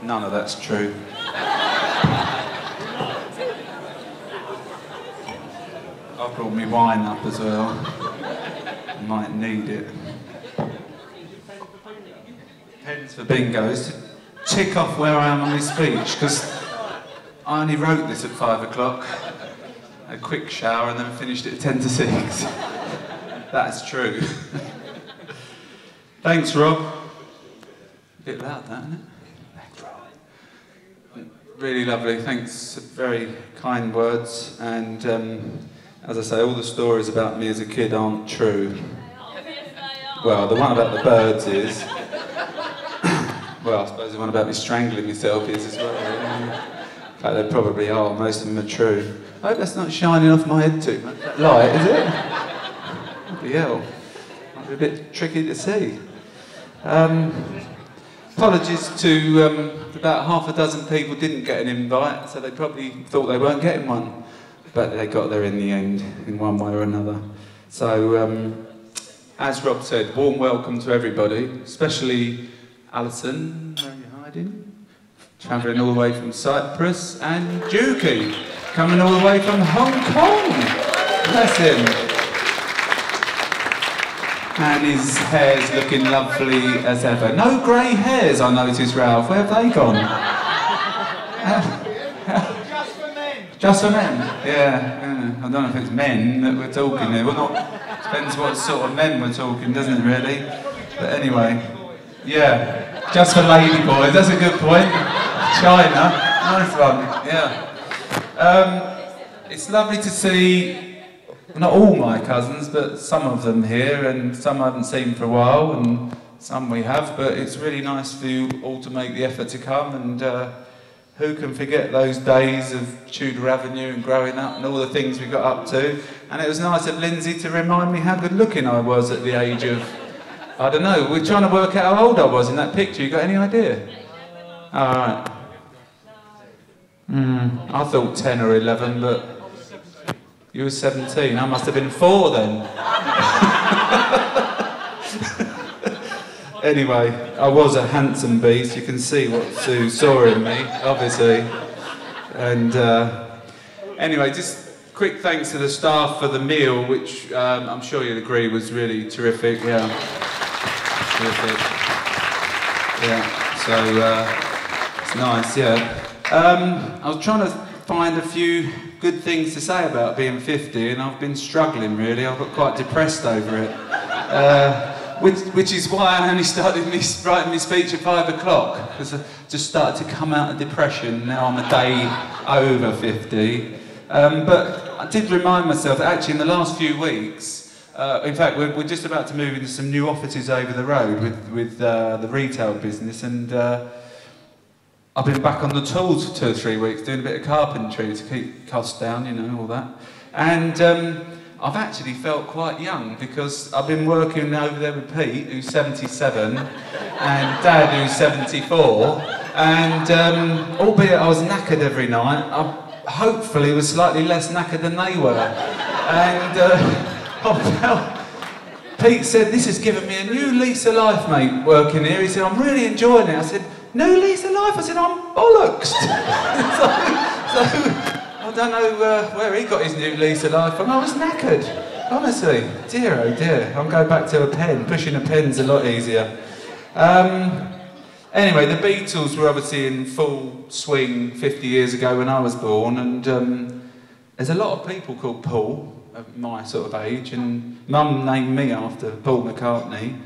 None of that's true. I brought me wine up as well. Might need it. Pens for bingos. To tick off where I am on this speech, because I only wrote this at 5 o'clock. A quick shower and then finished it at 10 to 6. That's true. Thanks, Rob. A bit loud, that, isn't it? Thanks, Rob. Really lovely. Thanks. Very kind words. And as I say, all the stories about me as a kid aren't true. Well, the one about the birds is. Well, I suppose the one about me strangling myself is as well. In fact, they probably are. Most of them are true. I hope that's not shining off my head too much. That light, is it? Bloody hell. Might be a bit tricky to see. Apologies to about half a dozen people didn't get an invite, so they probably thought they weren't getting one. But they got there in the end, in one way or another. So, as Rob said, warm welcome to everybody, especially Alison, where are you hiding? Travelling all the way from Cyprus, and Juki, coming all the way from Hong Kong. Bless him. And his hair's looking lovely as ever. No grey hairs, I noticed, Ralph. Where have they gone? Just for men. Just for men? Yeah. I don't know if it's men that we're talking here. Well, not, depends what sort of men we're talking, doesn't it, really? But anyway, yeah. Just for lady boys. That's a good point. China. Nice one. Yeah. It's lovely to see. Not all my cousins, but some of them here, and some I haven't seen for a while, and some we have, but it's really nice for you all to make the effort to come, and who can forget those days of Tudor Avenue and growing up and all the things we got up to. And it was nice of Lindsay to remind me how good looking I was at the age of, I don't know, we're trying to work out how old I was in that picture. You got any idea? Alright. I thought 10 or 11, but you were 17, I must have been 4 then. Anyway, I was a handsome beast, you can see what Sue saw in me, obviously. And anyway, just quick thanks to the staff for the meal, which I'm sure you'll agree was really terrific, yeah. Terrific. Yeah, so it's nice, yeah. I was trying to find a few good things to say about being 50, and I've been struggling really. I've got quite depressed over it, which is why I only started writing my speech at 5 o'clock, because I just started to come out of depression. Now I'm a day over 50, but I did remind myself that actually in the last few weeks, in fact we're just about to move into some new offices over the road with the retail business, and I've been back on the tools for 2 or 3 weeks, doing a bit of carpentry to keep costs down, you know, all that. And I've actually felt quite young, because I've been working over there with Pete, who's 77, and Dad, who's 74, and albeit I was knackered every night, I hopefully was slightly less knackered than they were. And I felt, Pete said, "This has given me a new lease of life, mate, working here." He said, "I'm really enjoying it." I said, "New lease of life?" I said, "I'm bollocks." so I don't know where he got his new lease of life from. I was knackered, honestly. Dear, oh dear. I'm going back to a pen. Pushing a pen's a lot easier. Anyway, the Beatles were obviously in full swing 50 years ago when I was born, and there's a lot of people called Paul of my sort of age, and Mum named me after Paul McCartney.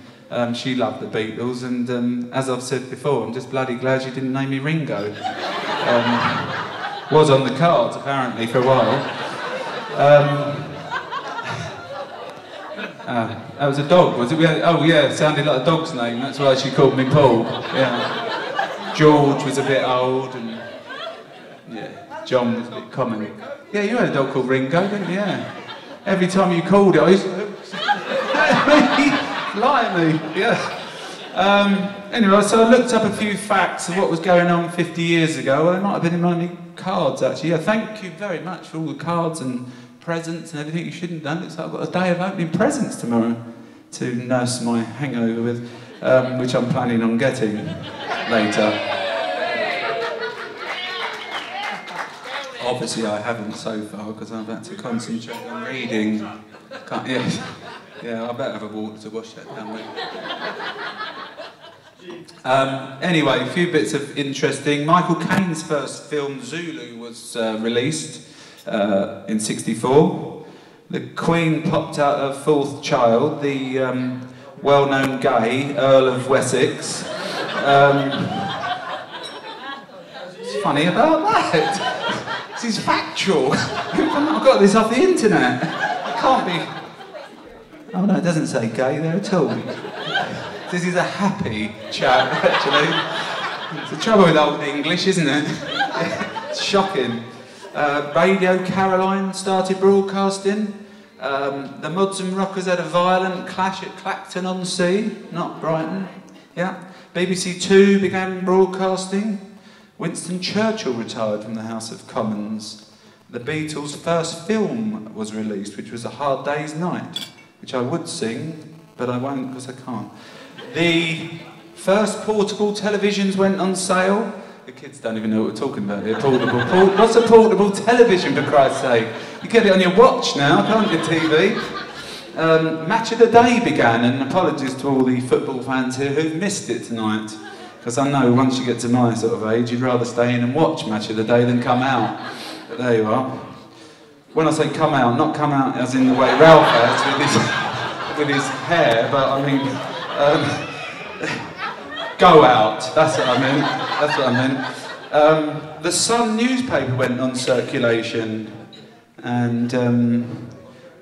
She loved the Beatles, and as I've said before, I'm just bloody glad she didn't name me Ringo. Was on the cards, apparently, for a while. That was a dog, was it? Oh yeah, it sounded like a dog's name, that's why she called me Paul. Yeah. George was a bit old, and yeah, John was a bit common. Yeah, you had a dog called Ringo, didn't you? Yeah. Every time you called it, I used to... lie at me, yeah. Anyway, so I looked up a few facts of what was going on 50 years ago. Well, they might have been in my cards, actually. Yeah, thank you very much for all the cards and presents and everything you shouldn't have done. Looks like I've got a day of opening presents tomorrow to nurse my hangover with, which I'm planning on getting later. Obviously I haven't so far because I've had to concentrate on reading. Yeah, I better have a water to wash that down with. Anyway, a few bits of interesting. Michael Caine's first film, Zulu, was released in '64. The Queen popped out her fourth child, the well-known gay Earl of Wessex. What's funny about that? This is factual. I've got this off the internet. It can't be. Oh no, it doesn't say gay there at all. This is a happy chap, actually. It's the trouble with old English, isn't it? It's shocking. Radio Caroline started broadcasting. The Mods and Rockers had a violent clash at Clacton-on-Sea, not Brighton. Yeah. BBC Two began broadcasting. Winston Churchill retired from the House of Commons. The Beatles' first film was released, which was A Hard Day's Night, which I would sing, but I won't because I can't. The first portable televisions went on sale. The kids don't even know what we're talking about here. What's a portable television, for Christ's sake? You get it on your watch now, can't you, TV? Match of the Day began, and apologies to all the football fans here who've missed it tonight. Because I know once you get to my sort of age, you'd rather stay in and watch Match of the Day than come out. But there you are. When I say come out, not come out as in the way Ralph has with his hair, but I mean, go out. That's what I meant. That's what I meant. The Sun newspaper went on circulation, and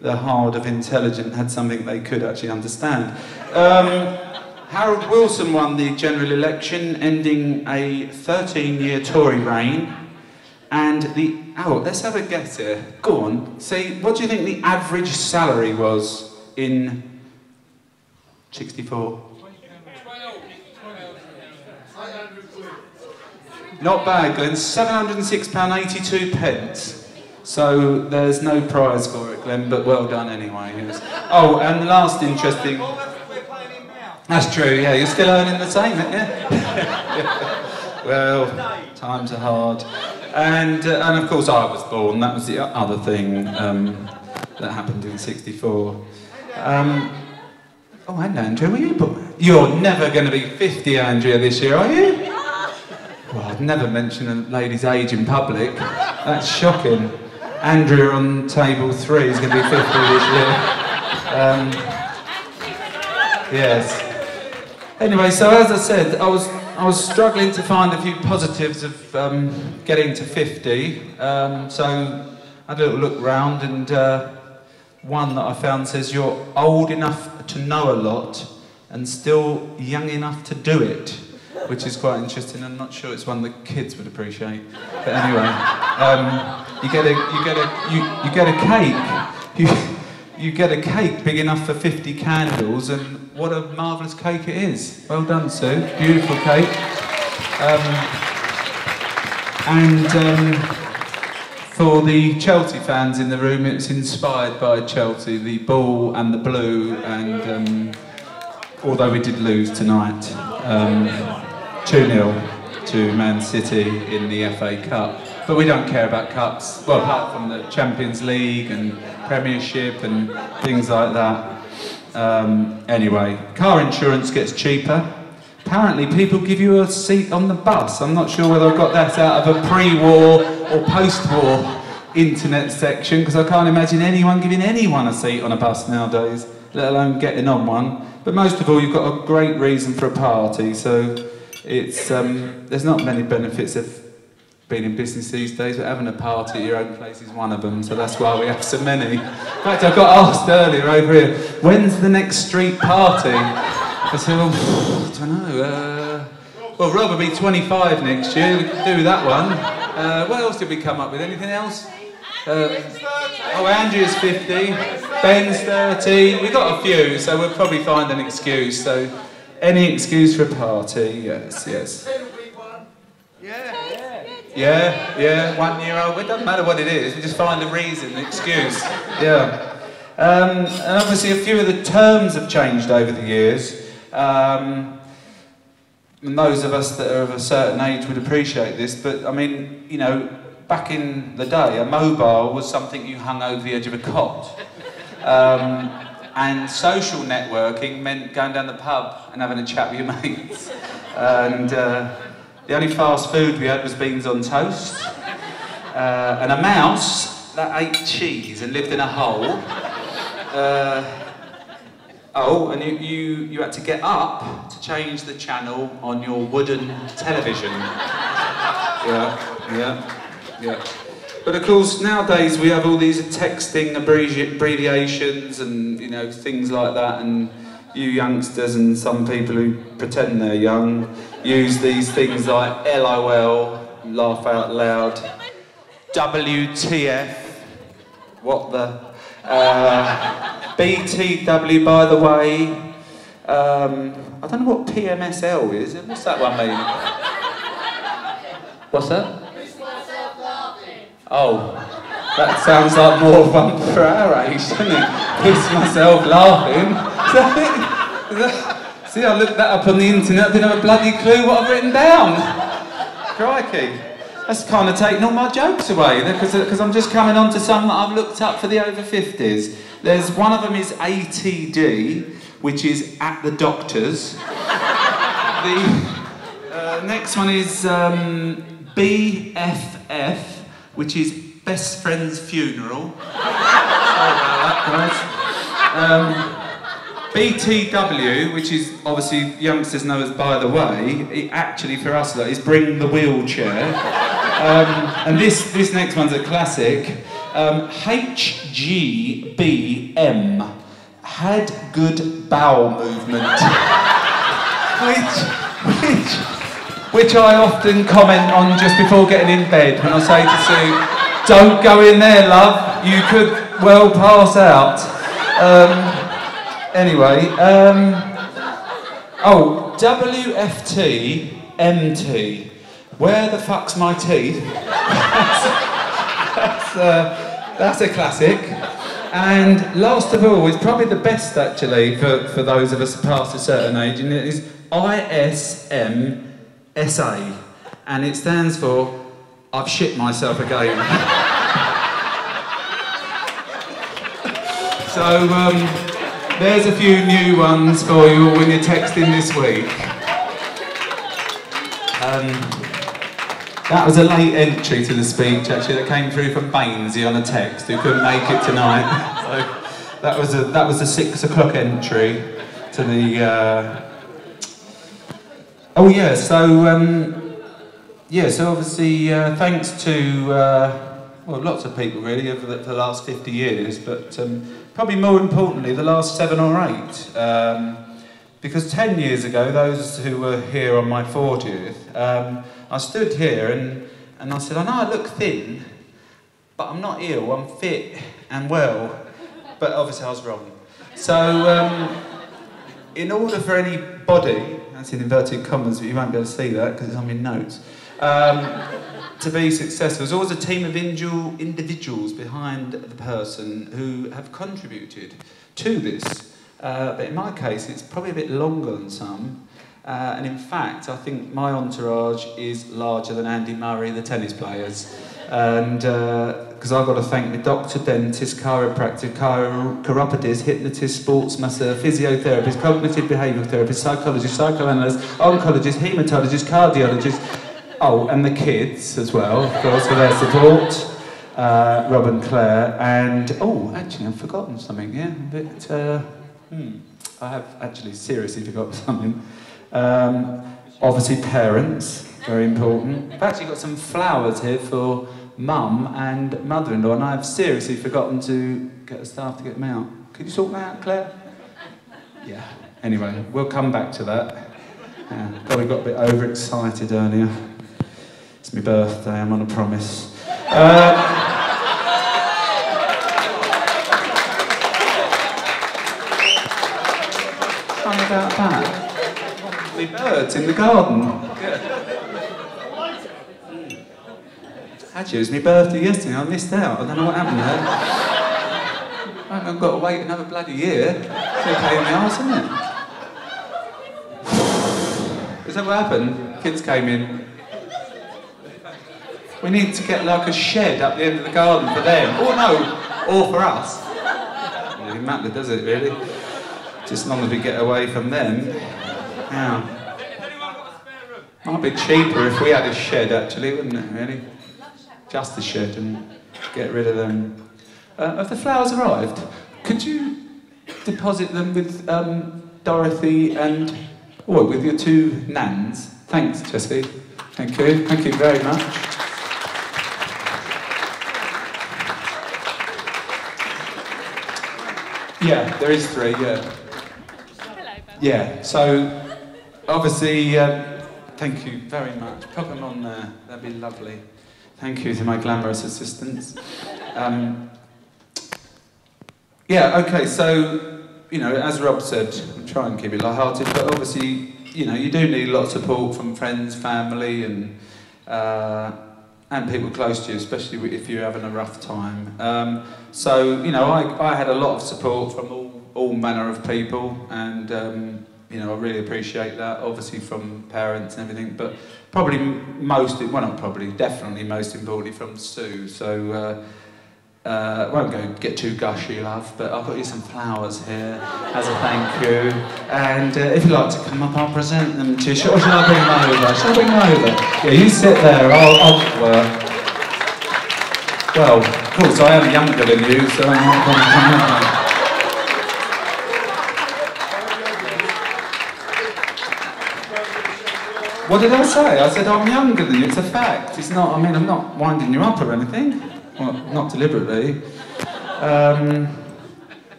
the Hard of Intelligent had something they could actually understand. Harold Wilson won the general election, ending a 13-year Tory reign. And let's have a guess here. Go on. See, what do you think the average salary was in '64? Not bad, Glenn. £706.82. So there's no prize for it, Glenn, but well done anyway. Yes. Oh, and the last interesting... That's true, yeah, you're still earning the same, aren't you? Well, times are hard. And of course I was born, that was the other thing that happened in '64. Oh, and Andrea, were you born? You're never going to be 50, Andrea, this year, are you? Well, I'd never mention a lady's age in public. That's shocking. Andrea on table 3 is going to be 50 this year. Yes. Anyway, so as I said, I was struggling to find a few positives of getting to 50. So I had a little look round, and one that I found says you're old enough to know a lot and still young enough to do it, which is quite interesting. I'm not sure it's one the kids would appreciate. But anyway, you get a cake. You get a cake big enough for 50 candles, and what a marvellous cake it is. Well done, Sue. Beautiful cake. For the Chelsea fans in the room, it's inspired by Chelsea, the ball and the blue, and although we did lose tonight, 2-0 to Man City in the FA Cup. But we don't care about cups, well, apart from the Champions League and Premiership and things like that. Anyway, car insurance gets cheaper. Apparently people give you a seat on the bus. I'm not sure whether I got that out of a pre-war or post-war internet section, because I can't imagine anyone giving anyone a seat on a bus nowadays, let alone getting on one. But most of all, you've got a great reason for a party, so it's there's not many benefits of being in business these days, but having a party at your own place is one of them, so that's why we have so many. In fact, I got asked earlier over here, when's the next street party? I said, well, I don't know, well, Rob will be 25 next year, we could do that one. What else did we come up with? Anything else? Oh, Andrea's 50, Ben's 30, we got a few, so we'll probably find an excuse, so any excuse for a party, yes, yes. Yeah, 1 year old. It doesn't matter what it is, we just find a reason, an excuse. Yeah. And obviously a few of the terms have changed over the years. And those of us that are of a certain age would appreciate this, but I mean, you know, back in the day, a mobile was something you hung over the edge of a cot. And social networking meant going down the pub and having a chat with your mates. And the only fast food we had was beans on toast. And a mouse that ate cheese and lived in a hole. And you had to get up to change the channel on your wooden television. Yeah. But of course, nowadays we have all these texting abbreviations and, you know, things like that, and you youngsters and some people who pretend they're young use these things like LOL, laugh out loud, WTF, what the, BTW, by the way, I don't know what PMSL is. What's that one mean? What's that? Oh, that sounds like more fun for our age, doesn't it? Piss myself laughing. See, I looked that up on the internet, I didn't have a bloody clue what I've written down. Crikey. That's kind of taking all my jokes away, because I'm just coming on to some that I've looked up for the over 50s. There's one of them is ATD, which is at the doctor's. The next one is BFF, which is best friend's funeral. Sorry about that, guys. BTW, which is obviously youngsters know as by the way, it actually for us is bring the wheelchair. And this next one's a classic. HGBM, had good bowel movement. Which I often comment on just before getting in bed when I say to Sue, don't go in there, love, you could well pass out. Anyway, WFT MT, where the fuck's my teeth? That's a classic. And last of all, is probably the best actually for those of us past a certain age, and it is ISMSA, and it stands for I've shit myself again. So there's a few new ones for you when you're texting this week. That was a late entry to the speech actually that came through from Bainesy on a text who couldn't make it tonight. So that was a 6 o'clock entry to the. So obviously thanks to lots of people really over the last 50 years, but probably more importantly the last 7 or 8. Because 10 years ago, those who were here on my 40th, I stood here and I said, I know I look thin, but I'm not ill, I'm fit and well. But obviously I was wrong. So, in order for anybody, that's in inverted commas, but you won't be able to see that because it's on my notes, to be successful, there's always a team of individuals behind the person who have contributed to this. But in my case, it's probably a bit longer than some. And in fact, I think my entourage is larger than Andy Murray, the tennis players. And because I've got to thank my doctor, dentist, chiropractor, chiropodist, hypnotist, sports masseur, physiotherapist, cognitive behavioural therapist, psychologist, psychoanalyst, oncologist, haematologist, cardiologist. Oh, and the kids as well, of course, for their support. Rob and Claire. And, actually, I've forgotten something, yeah, a bit... I have actually seriously forgotten something. Obviously parents, very important. I've actually got some flowers here for mum and mother-in-law, and I've seriously forgotten to get the staff to get them out. Could you sort that out, Claire? Yeah. Anyway, we'll come back to that. Probably got a bit overexcited earlier. It's my birthday, I'm on a promise. About that. The birds in the garden. Yeah. Actually, it was my birthday yesterday, I missed out. I don't know what happened there. I've got to wait another bloody year. It's a pain in the arse, isn't it? Is that what happened? Kids came in. We need to get like a shed up the end of the garden for them. Or no, or for us. It doesn't really matter, does it, really? Just as long as we get away from them. Yeah. Might be cheaper if we had a shed, actually, wouldn't it, really? Just a shed and get rid of them. Have the flowers arrived? Could you deposit them with Dorothy and with your two nans? Thanks, Jessie. Thank you. Thank you very much. Yeah, there is 3. Yeah. Yeah. So obviously, thank you very much. Pop them on there. That'd be lovely. Thank you to my glamorous assistants. Yeah, okay, so, you know, as Rob said, I'll try and keep it light-hearted, but obviously, you know, you do need a lot of support from friends, family, and people close to you, especially if you're having a rough time. So, you know, I had a lot of support from all manner of people, and, you know, I really appreciate that, obviously from parents and everything, but probably definitely most importantly from Sue. So, I won't get too gushy, love, but I've got you some flowers here as a thank you. And if you'd like to come up, I'll present them to you. Or shall I bring them over? Shall I bring them over? Yeah, you sit there, I'll well, of course, I am younger than you, so I'm not going to come up. What did I say? I said I'm younger than you, it's a fact. It's not, I mean, I'm not winding you up or anything. Well, not deliberately.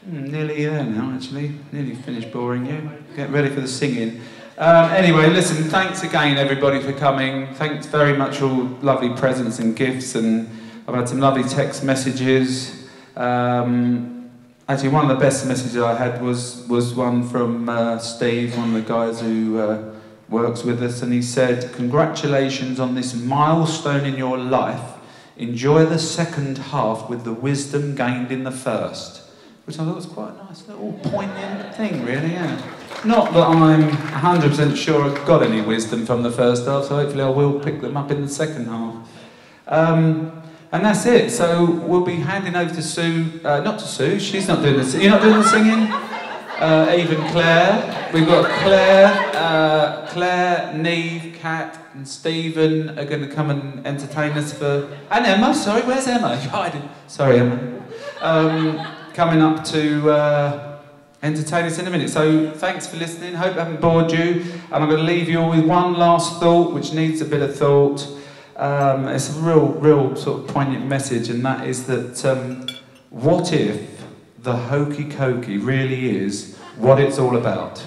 Nearly there now, actually. Nearly finished boring you. Get ready for the singing. Anyway, listen, thanks again, everybody, for coming. Thanks very much, all lovely presents and gifts, and I've had some lovely text messages. Actually, one of the best messages I had was one from Steve, one of the guys who works with us, and he said, "Congratulations on this milestone in your life. Enjoy the second half with the wisdom gained in the first." Which I thought was quite a nice little poignant thing, really, yeah. Not that I'm 100% sure I've got any wisdom from the first half, so hopefully I will pick them up in the second half. And that's it, so we'll be handing over to Sue, not to Sue, she's not doing the singing. You're not doing the singing? Even Claire. We've got Claire, Neve, Kat and Stephen are going to come and entertain us and Emma, sorry, where's Emma? You're hiding. Sorry, Emma. Coming up to entertain us in a minute. So thanks for listening, hope I haven't bored you. And I'm going to leave you all with one last thought, which needs a bit of thought. It's a real sort of poignant message, and that is that what if the hokey cokey really is what it's all about?